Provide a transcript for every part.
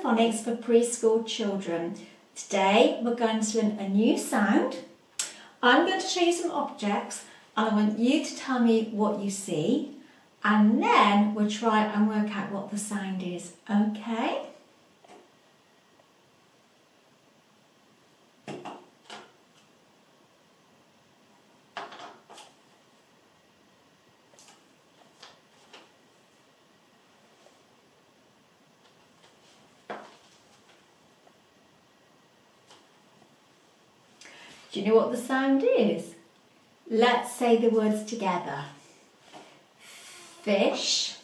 Phonics for preschool children. Today we're going to learn a new sound. I'm going to show you some objects and I want you to tell me what you see, and then we'll try and work out what the sound is, okay? Do you know what the sound is? Let's say the words together. Fish,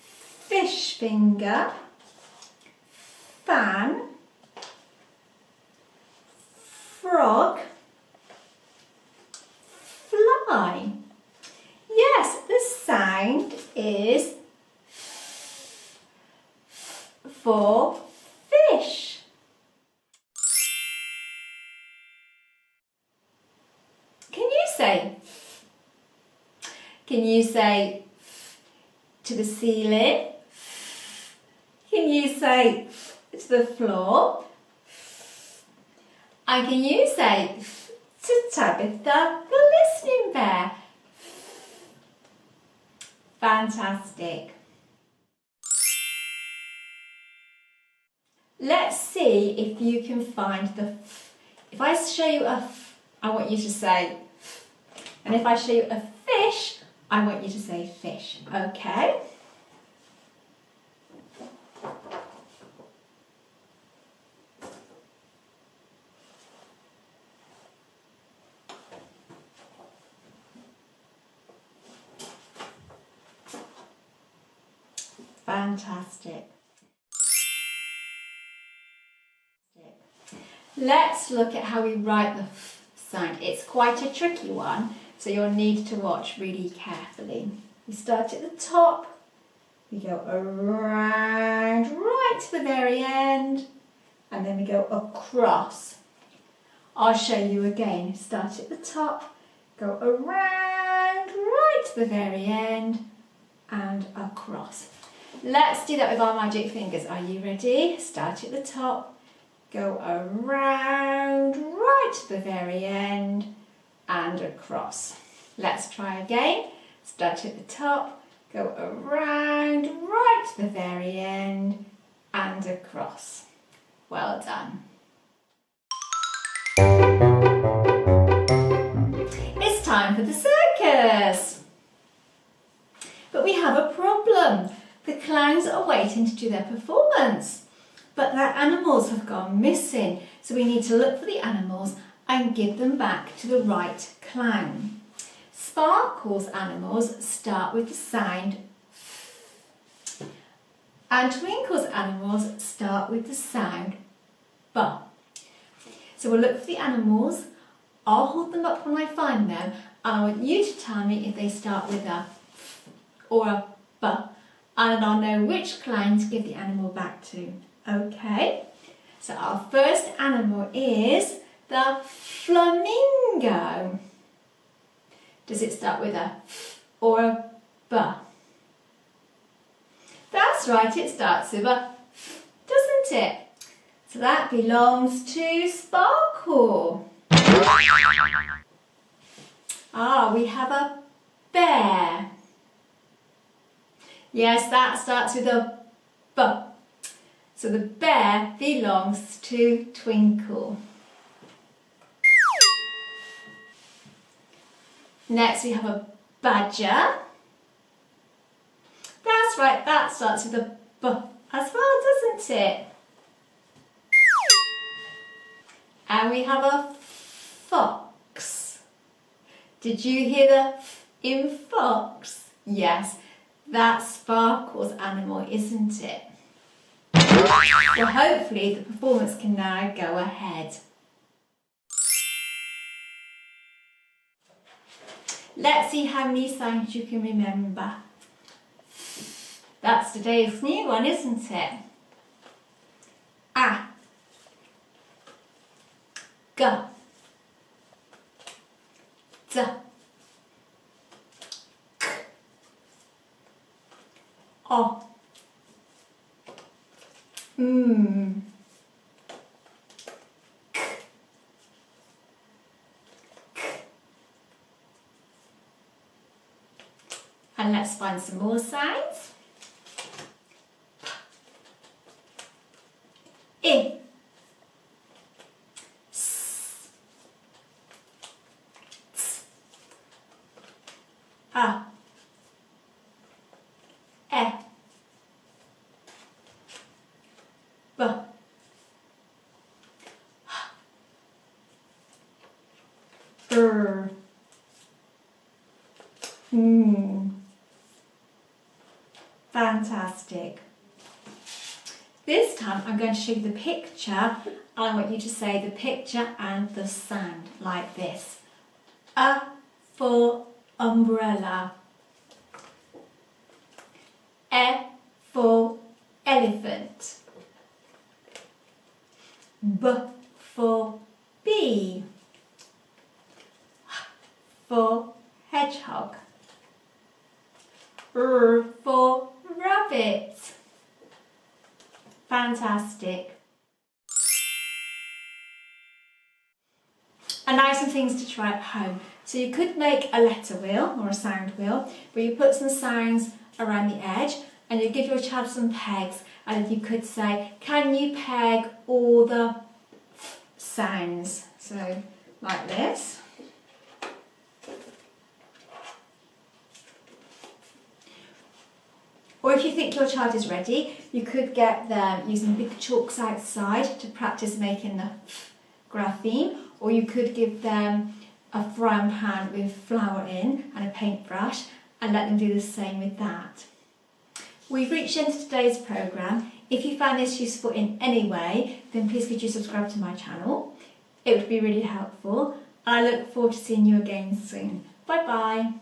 fish finger, fan, frog, fly. Yes, the sound is for fish. Can you say to the ceiling? Can you say to the floor? And can you say to Tabitha, the listening bear? Fantastic. Let's see if you can find the if I show you a I want you to say, and if I show you a fish, I want you to say fish, okay? Fantastic. Let's look at how we write the f sound. It's quite a tricky one, so you'll need to watch really carefully. We start at the top, we go around right to the very end, and then we go across. I'll show you again. Start at the top, go around right to the very end, and across. Let's do that with our magic fingers. Are you ready? Start at the top, go around right to the very end, and across. Let's try again. Start at the top, go around right to the very end, and across. Well done. It's time for the circus. But we have a problem. The clowns are waiting to do their performance, but their animals have gone missing. So we need to look for the animals and give them back to the right clown. Sparkle's animals start with the sound F, and Twinkle's animals start with the sound B. So we'll look for the animals, I'll hold them up when I find them, and I want you to tell me if they start with a F or a B, and I'll know which clown to give the animal back to. Okay, so our first animal is the flamingo. Does it start with a F or a B? That's right, it starts with a F, doesn't it? So that belongs to Sparkle. We have a bear. Yes, that starts with a B. So the bear belongs to Twinkle. Next we have a badger. That's right, that starts with a B as well, doesn't it? And we have a fox. Did you hear the F in fox? Yes, that's Sparkle's animal, isn't it? Well, hopefully the performance can now go ahead. Let's see how many sounds you can remember. That's today's new one, isn't it? A, G, D, K, O, And let's find some more sounds. I. S. Ts. A. E. B. R. Fantastic. This time I'm going to show you the picture and I want you to say the picture and the sound like this. A for umbrella. E for elephant. B for bee. H for hedgehog. R for rabbit. Fantastic. And now some things to try at home. So you could make a letter wheel or a sound wheel where you put some sounds around the edge and you give your child some pegs and you could say, can you peg all the sounds? So like this. Or if you think your child is ready, you could get them using big chalks outside to practice making the grapheme, or you could give them a frying pan with flour in and a paintbrush and let them do the same with that. We've reached the end of today's programme. If you found this useful in any way, then please could you subscribe to my channel. It would be really helpful. I look forward to seeing you again soon. Bye bye.